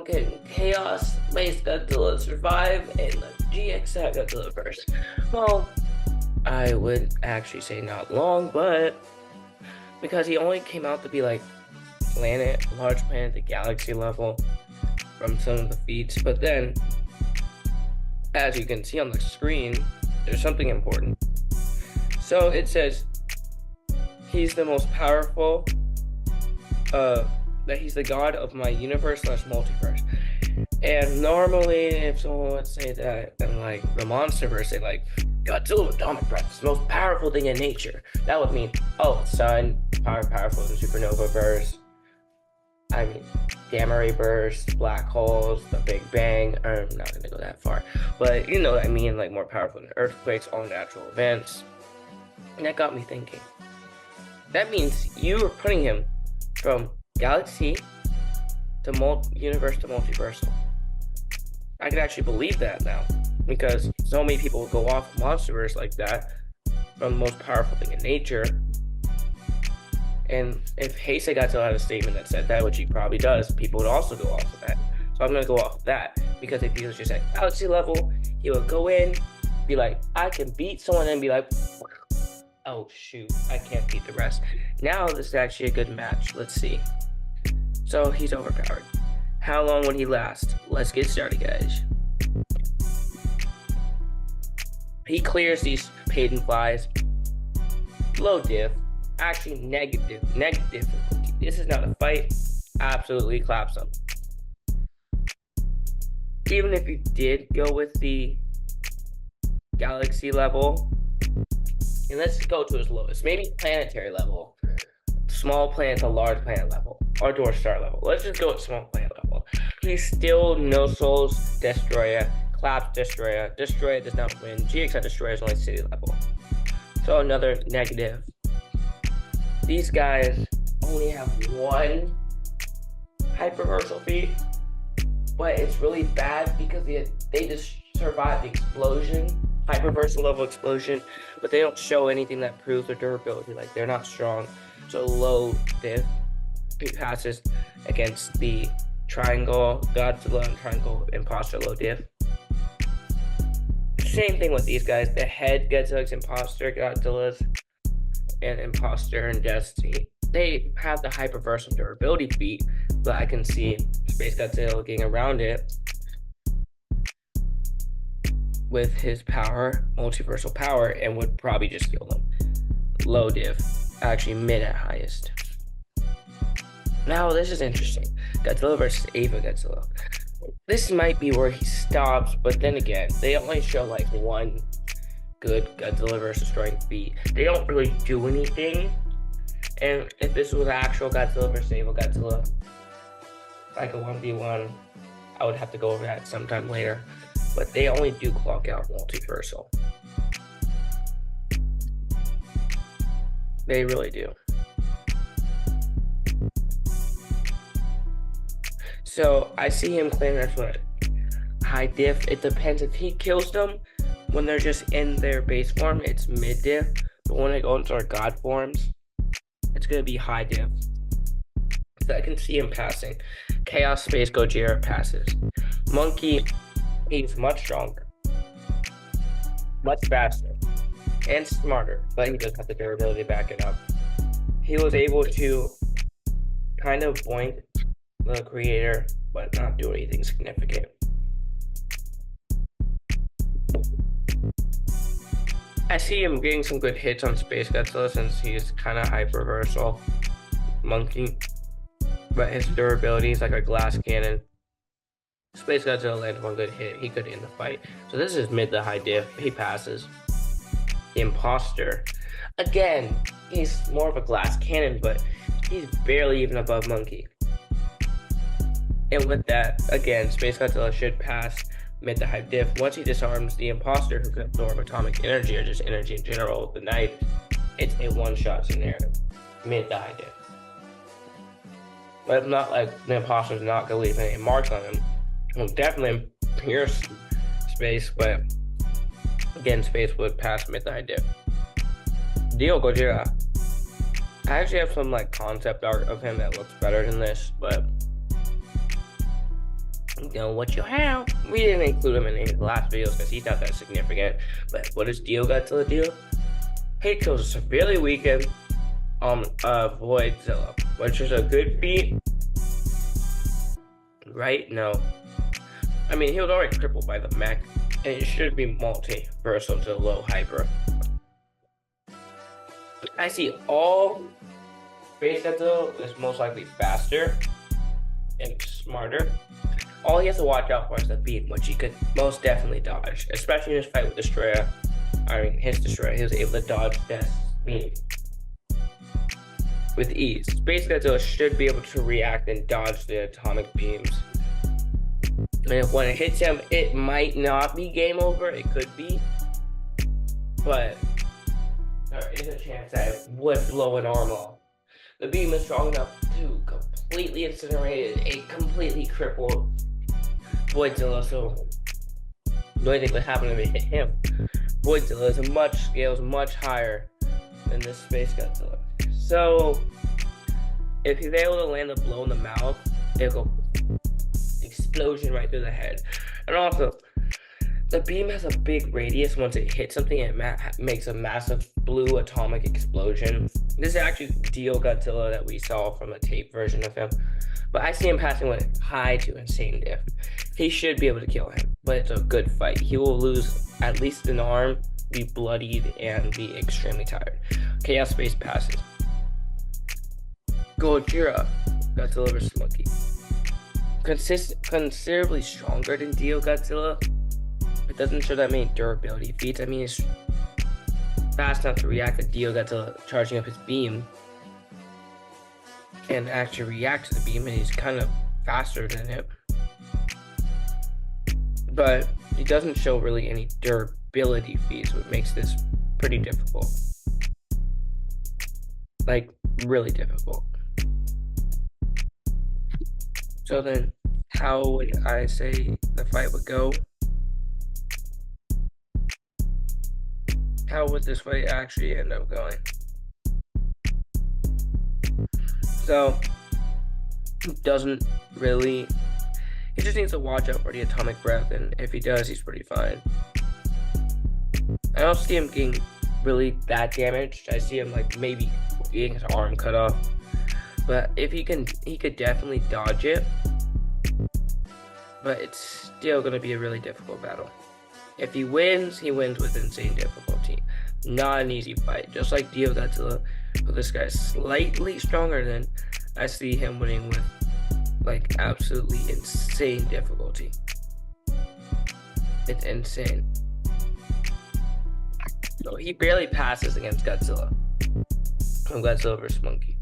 can Chaos Space Godzilla survive in the GX Godzilla verse? Well, I would actually say not long, but because he only came out to be like large planet, the galaxy level from some of the feats. But then, as you can see on the screen, there's something important. So it says he's the most powerful, that he's the god of my universe / multiverse. And normally, if someone would say that in like the MonsterVerse, say like Godzilla with atomic breath is the most powerful thing in nature, that would mean, oh, sun, powerful in supernova verse. I mean, gamma ray bursts, black holes, the Big Bang. I'm not gonna go that far, but you know what I mean, like more powerful than earthquakes, all natural events. And that got me thinking. That means you were putting him from galaxy to universe to multiversal. I could actually believe that now, because so many people go off MonsterVerse like that, from the most powerful thing in nature. And if Heisei Godzilla had a statement that said that, which he probably does, people would also go off of that. So I'm going to go off of that, because if he was just at galaxy level, he would go in, be like, I can beat someone, and be like, oh shoot, I can't beat the rest. Now this is actually a good match. Let's see. So he's overpowered. How long would he last? Let's get started, guys. He clears these Payton flies. Low diff. Actually, negative difficulty. This is not a fight. Absolutely claps him. Even if you did go with the galaxy level, and let's go to his lowest, maybe planetary level, small planet to large planet level, or dwarf star level. Let's just go with small planet level. He's still no souls, Destroyer, claps Destroyer. Destroyer does not win. GX Destroyer is only city level. So another negative. These guys only have one hyperversal feat, but it's really bad because they just survived the explosion, hyperversal level explosion, but they don't show anything that proves their durability. Like, they're not strong. So low diff. He passes against the Triangle Godzilla and Triangle Imposter low diff. Same thing with these guys. The head Godzilla's Imposter Godzilla's and Imposter and Destiny. They have the hyperversal durability feat, but I can see Space Godzilla getting around it with his power, multiversal power, and would probably just kill them. Low diff, actually mid at highest. Now this is interesting. Godzilla versus Eva Godzilla. This might be where he stops, but then again, they only show like one good Godzilla versus strength feat. They don't really do anything. And if this was actual Godzilla versus Eva Godzilla, like a 1v1, I would have to go over that sometime later. But they only do clock out multiversal. They really do. So I see him claiming that's what high diff. It depends if he kills them when they're just in their base form, it's mid diff. But when they go into their god forms, it's gonna be high diff. So I can see him passing. Chaos Space Gojira passes. Monkey, he's much stronger, much faster, and smarter, but he doesn't have the durability to back it up. He was able to kind of point the creator, but not do anything significant. I see him getting some good hits on Space Godzilla since he's kind of hyperversal monkey, but his durability is like a glass cannon. Space Godzilla lands one good hit, he could end the fight. So this is mid to high diff. He passes. The Imposter, again, he's more of a glass cannon, but he's barely even above monkey. And with that, again, Space Godzilla should pass mid to high diff. Once he disarms the Imposter, who can absorb atomic energy or just energy in general with the knife, it's a one-shot scenario. Mid to high diff. But it's not like the Imposter's not going to leave any marks on him. Well, definitely pierce Space, but again, Space would pass mid to high diff. Dio Gojira. I actually have some like concept art of him that looks better than this, but You know what you have. We didn't include him in any of the last videos because he's not that significant. But what does Dio Godzilla do? He kills a severely weakened Voidzilla, which is a good feat. Right? No. I mean, he was already crippled by the mech, and it should be multi-versal to low hyper. I see all Space Godzilla is most likely faster and smarter. All he has to watch out for is the beam, which he could most definitely dodge, especially in his fight with Destroyer. I mean, his Destroyer, he was able to dodge that beam with ease. Space Godzilla should be able to react and dodge the atomic beams. And when it hits him, it might not be game over. It could be, but there is a chance that it would blow an arm off. The beam is strong enough to completely incinerate a completely crippled Voidzilla, so the only thing that would happen if it hit him. Voidzilla is scales much higher than this Space Godzilla. So if he's able to land a blow in the mouth, it'll go explosion right through the head. And also, the beam has a big radius. Once it hits something, it makes a massive blue atomic explosion. This is actually Dio Godzilla that we saw from a tape version of him. But I see him passing with high to insane diff. He should be able to kill him, but it's a good fight. He will lose at least an arm, be bloodied, and be extremely tired. Chaos Space passes. Gojira, Godzilla vs. Monkey. Considerably stronger than Dio Godzilla. It doesn't show that many durability feats. I mean, it's fast enough to react to Dio Godzilla charging up his beam and actually react to the beam, and he's kind of faster than it. But he doesn't show really any durability feats, which makes this pretty difficult. Like, really difficult. So then, how would I say the fight would go? How would this fight actually end up going? So, he doesn't really... He just needs to watch out for the atomic breath, and if he does, he's pretty fine. I don't see him getting really that damaged. I see him like maybe getting his arm cut off. But if he could definitely dodge it. But it's still going to be a really difficult battle. If he wins, he wins with insane difficulty. Not an easy fight. Just like Dio Godzilla, who this guy's slightly stronger than, I see him winning with like absolutely insane difficulty. It's insane. So he barely passes against Godzilla. From Godzilla vs. Monkey.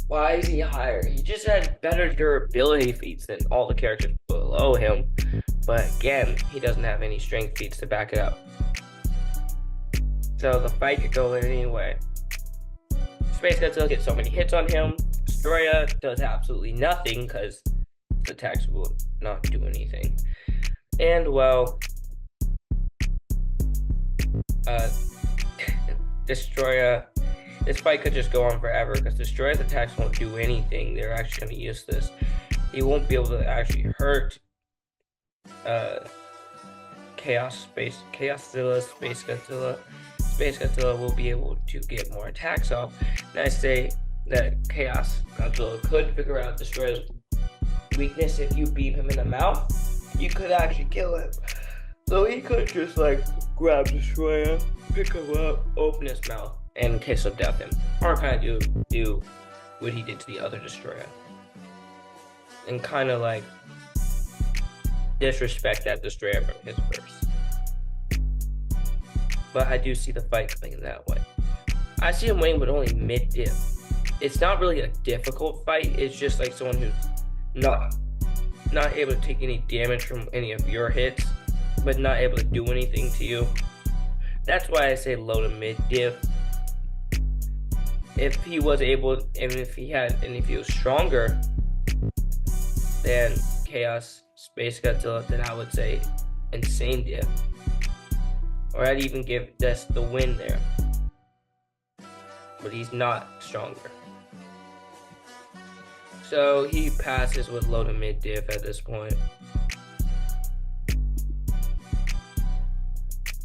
Why is he higher? He just had better durability feats than all the characters below him. But again, he doesn't have any strength feats to back it up. So the fight could go in any way. Space Godzilla gets so many hits on him. Destroyer does absolutely nothing because the attacks will not do anything. And well, Destroyer, this fight could just go on forever because Destroyer's attacks won't do anything. They're actually going to use this. He won't be able to actually hurt Chaoszilla, Space Godzilla. Space Godzilla will be able to get more attacks off. And I say that Chaos Godzilla could figure out Destroyer's weakness. If you beam him in the mouth, you could actually kill him. So he could just like grab Destroyer, pick him up, open his mouth, and kiss of death him. Or kind of do what he did to the other Destroyer. And kind of like disrespect that Destroyer from his verse. But I do see the fight coming that way. I see him winning, but only mid-dip. It's not really a difficult fight. It's just like someone who's not able to take any damage from any of your hits, but not able to do anything to you. That's why I say low to mid-dip. If he was able, and if he was stronger than Chaos Space Godzilla, then I would say insane dip. Or I'd even give Des the win there. But he's not stronger. So he passes with low to mid diff at this point.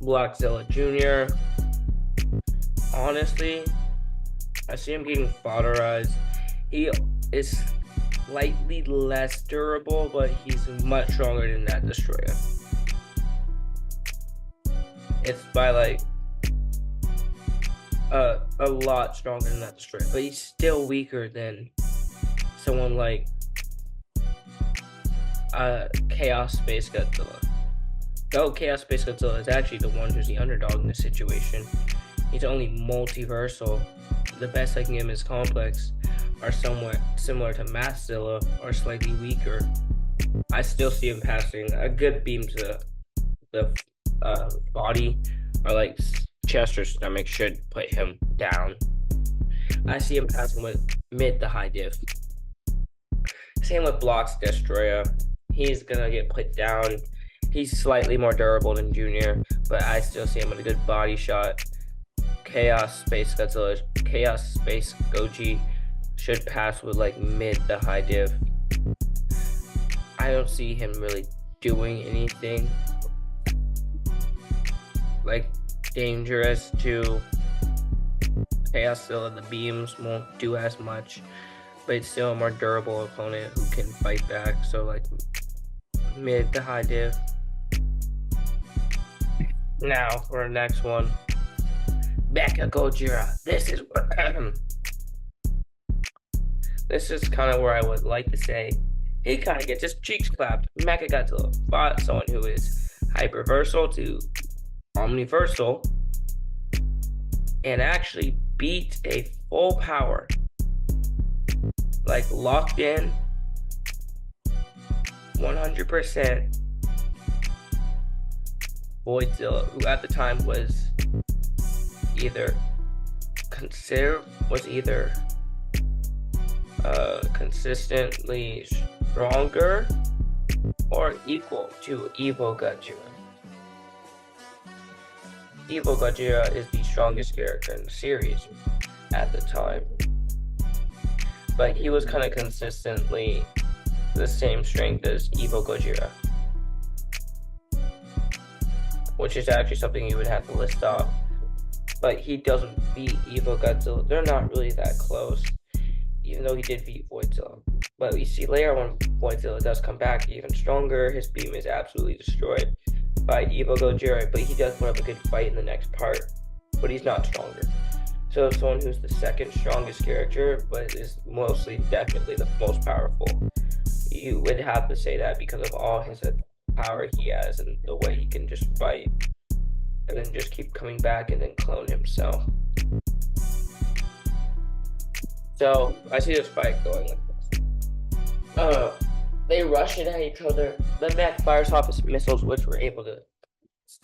Blockzilla Jr. Honestly, I see him getting fodderized. He is slightly less durable, but he's much stronger than that Destroyer. It's by like a lot stronger than that Destroyer, but he's still weaker than someone like Chaos Space Godzilla. Though Chaos Space Godzilla is actually the one who's the underdog in this situation. He's only multiversal. The best I can give him is complex, are somewhat similar to Masszilla, or slightly weaker. I still see him passing. A good beam to the body, or like chest or stomach, should put him down. I see him passing with mid to high diff. Same with Blocks Destroyer. He's gonna get put down. He's slightly more durable than Junior, but I still see him with a good body shot. Chaos Space Godzilla, Chaos Space Goji should pass with like mid to high diff. I don't see him really doing anything like dangerous to Chaoszilla. The beams won't do as much, but it's still a more durable opponent who can fight back. So like mid to high diff. Now for the next one, Mecha Gojira. This is kind of where I would like to say he kind of gets his cheeks clapped. Mecha Godzilla fought someone who is hyperversal to omniversal and actually beat a full power, like locked in 100% Voidzilla, who at the time was either consistently stronger or equal to Evo Gojira. Evo Gojira is the strongest character in the series at the time, but he was kind of consistently the same strength as Evo Gojira, which is actually something you would have to list off. But he doesn't beat Evo Godzilla. They're not really that close, even though he did beat Voidzilla. But we see later when Voidzilla does come back even stronger, his beam is absolutely destroyed by Evo Gojira, but he does put up a good fight in the next part, but he's not stronger. So someone who's the second strongest character, but is mostly definitely the most powerful. You would have to say that because of all his power he has and the way he can just fight and then just keep coming back and then clone himself. So I see this fight going like this. They rush it at each other. The mech fires off his missiles, which were able to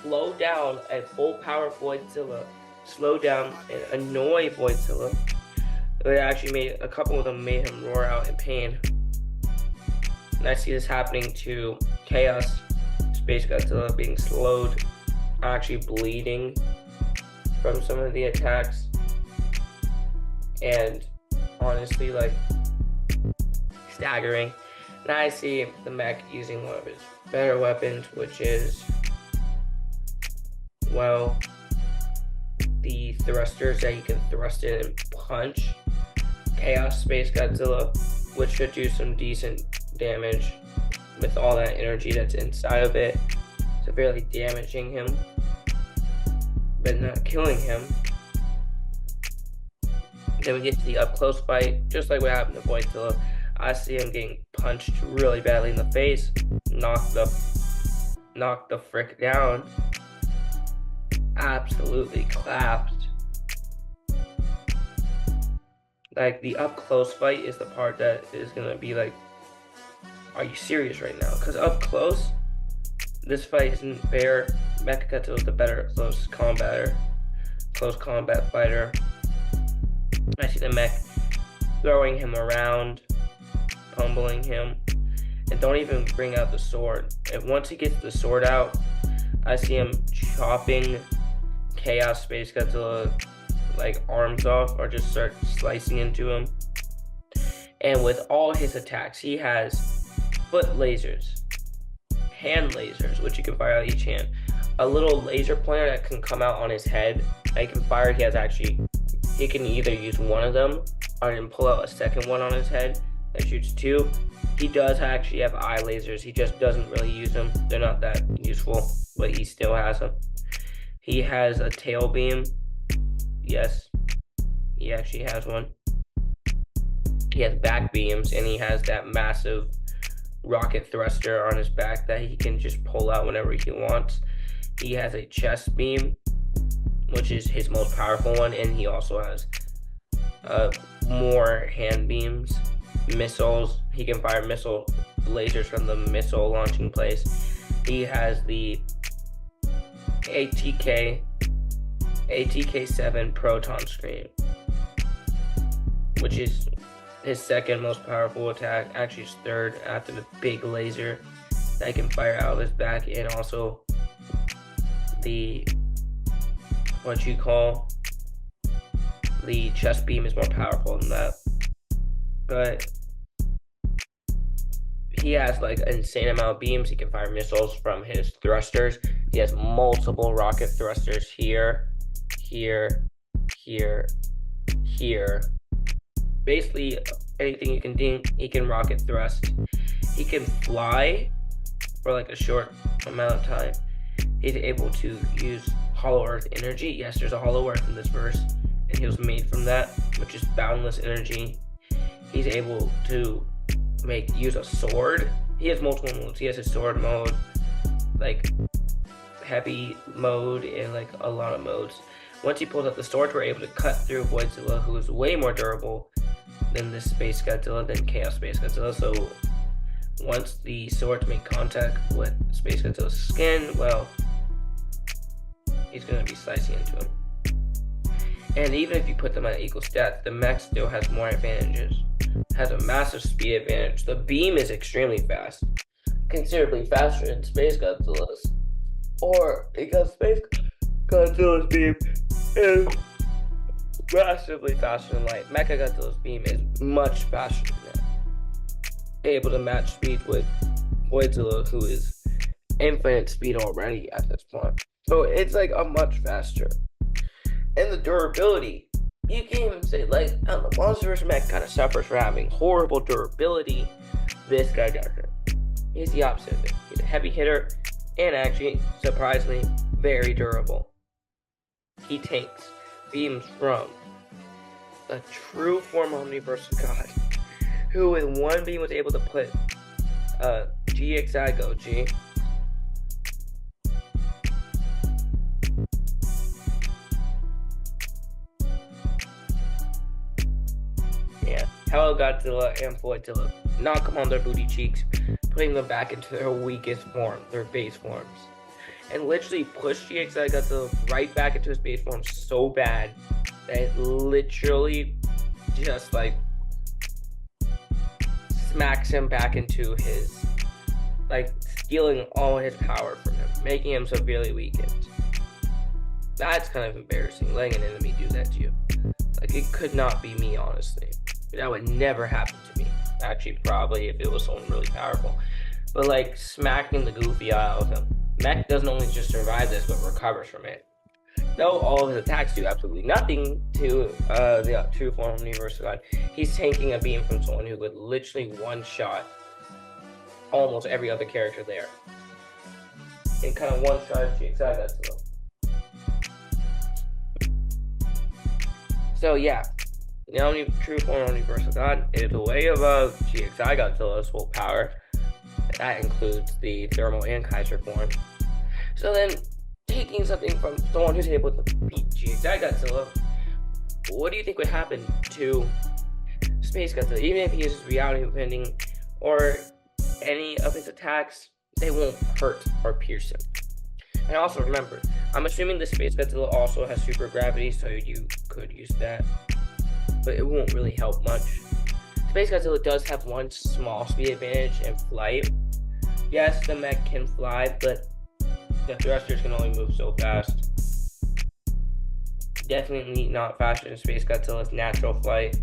slow down a full power Voidzilla, slow down and annoy Voidzilla. They actually made a couple of them made him roar out in pain. And I see this happening to Chaos Space Godzilla being slowed, actually bleeding from some of the attacks, and honestly like staggering. And I see the mech using one of his better weapons, which is, well, the thrusters that you can thrust in and punch Chaos Space Godzilla, which should do some decent damage with all that energy that's inside of it, severely damaging him, but not killing him. Then we get to the up close fight, just like what happened to Voidzilla. I see him getting punched really badly in the face, knocked the frick down, absolutely clapped. Like the up close fight is the part that is gonna be like, are you serious right now? Because up close, this fight isn't fair. Mecha Godzilla is the better close combat fighter. I see the mech throwing him around, humbling him, and don't even bring out the sword. And once he gets the sword out, I see him chopping Chaos Space Godzilla like arms off, or just start slicing into him. And with all his attacks, he has foot lasers, hand lasers, which you can fire out each hand, a little laser pointer that can come out on his head that he can fire. He can either use one of them and pull out a second one on his head that shoots two. He does actually have eye lasers. He just doesn't really use them. They're not that useful, but he still has them. He has a tail beam. Yes, he actually has one. He has back beams, and he has that massive rocket thruster on his back that he can just pull out whenever he wants. He has a chest beam, which is his most powerful one, and he also has more hand beams, missiles. He can fire missile lasers from the missile launching place. He has the ATK-7 proton screen, which is his second most powerful attack, actually his third after the big laser that he can fire out of his back, and also the the chest beam is more powerful than that. But he has like an insane amount of beams. He can fire missiles from his thrusters. He has multiple rocket thrusters here, here, here, here. Basically anything you can think, he can rocket thrust. He can fly for like a short amount of time. He's able to use Hollow Earth energy. Yes, there's a Hollow Earth in this verse, and he was made from that, which is boundless energy. He's able to use a sword. He has multiple modes. He has his sword mode, like heavy mode, and like a lot of modes. Once he pulls out the sword, we're able to cut through Voidzilla, who is way more durable than this Space Godzilla, than Chaos Space Godzilla. So once the swords make contact with Space Godzilla's skin, well, he's going to be slicing into him. And even if you put them at equal stats, the mech still has more advantages. It has a massive speed advantage. The beam is extremely fast, considerably faster than Space Godzilla's. Or because Space Godzilla's beam is massively faster than light, Mecha Godzilla's beam is much faster than that. Able to match speed with Voidzilla, who is infinite speed already at this point. So it's like a much faster. And the durability, you can't even say, like, the Monsterverse mech kind of suffers for having horrible durability. This guy doesn't. He's the opposite of it. He's a heavy hitter, and actually, surprisingly, very durable. He takes beams from a true form Omniversal God, who with one beam was able to put GXI Goji Hello Godzilla and Voidzilla knock them on their booty cheeks, putting them back into their weakest form, their base forms, and literally push GXI Godzilla right back into his base form so bad that it literally just like smacks him back into his, like, stealing all his power from him, making him severely weakened. That's kind of embarrassing, letting an enemy do that to you. Like, it could not be me, honestly. That would never happen to me. Actually, probably if it was someone really powerful. But like smacking the goofy out of him. Mech doesn't only just survive this, but recovers from it. Though all of his attacks do absolutely nothing to the true form of Omniversal God, he's taking a beam from someone who would literally one-shot almost every other character there. And kind of one-shot GXI Godzilla. So yeah. The only true form of Omniversal God is way above GXI Godzilla's full power. That includes the thermal and Kaiser form. So then, taking something from someone who's able to beat GXI Godzilla, what do you think would happen to Space Godzilla? Even if he uses reality bending or any of his attacks, they won't hurt or pierce him. And also remember, I'm assuming the Space Godzilla also has super gravity, so you could use that, but it won't really help much. Space Godzilla does have one small speed advantage in flight. Yes, the mech can fly, but the thrusters can only move so fast. Definitely not faster than Space Godzilla's natural flight.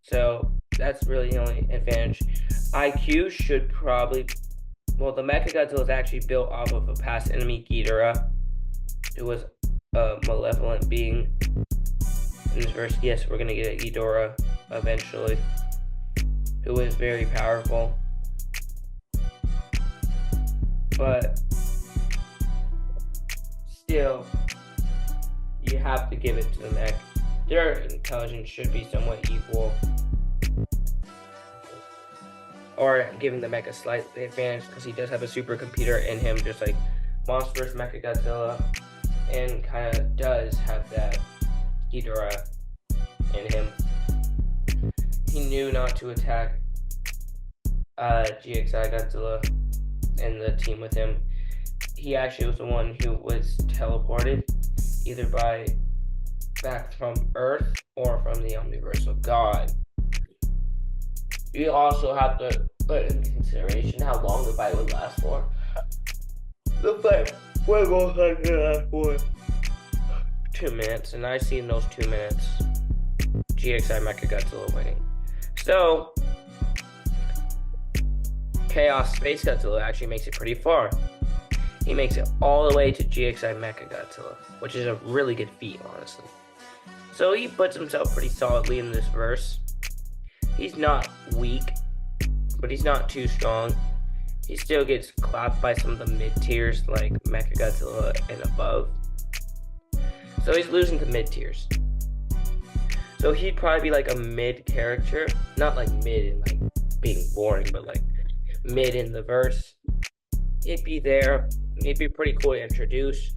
So that's really the only advantage. IQ should probably, well, the Mechagodzilla is actually built off of a past enemy, Ghidorah, who was a malevolent being. In this verse, yes, we're gonna get a Ghidorah eventually, who is very powerful. But still, you have to give it to the mech. Their intelligence should be somewhat equal, or giving the mech a slight advantage because he does have a supercomputer in him, just like Monster vs. Mechagodzilla, and kind of does have that Ghidorah in him. He knew not to attack GXI Godzilla and the team with him. He actually was the one who was teleported either back from Earth or from the Omniverse of God. You also have to put in consideration how long the fight would last for. The fight would most likely last for 2 minutes, and I've seen those 2 minutes GXI Mechagodzilla winning. So Chaos Space Godzilla actually makes it pretty far. He makes it all the way to GXI Mechagodzilla, which is a really good feat, honestly. So he puts himself pretty solidly in this verse. He's not weak, but he's not too strong. He still gets clapped by some of the mid-tiers like Mechagodzilla and above. So he's losing to mid-tiers. So he'd probably be like a mid character. Not like mid and like being boring, but like mid in the verse. He'd be there. He'd be pretty cool to introduce.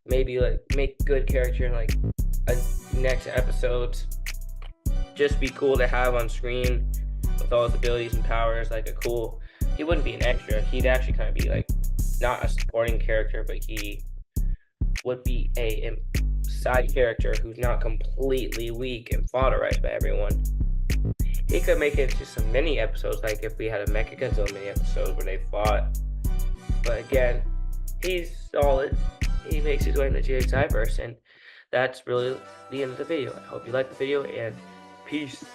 Maybe like make good character in like next episodes. Just be cool to have on screen with all his abilities and powers. Like a cool, he wouldn't be an extra. He'd actually kind of be like not a supporting character, but he would be a side character who's not completely weak and fodderized by everyone. He could make it into some mini episodes, like if we had a Mechagodzilla mini episode where they fought. But again, he's solid. He makes his way in the GXI verse, and that's really the end of the video. I hope you liked the video, and peace.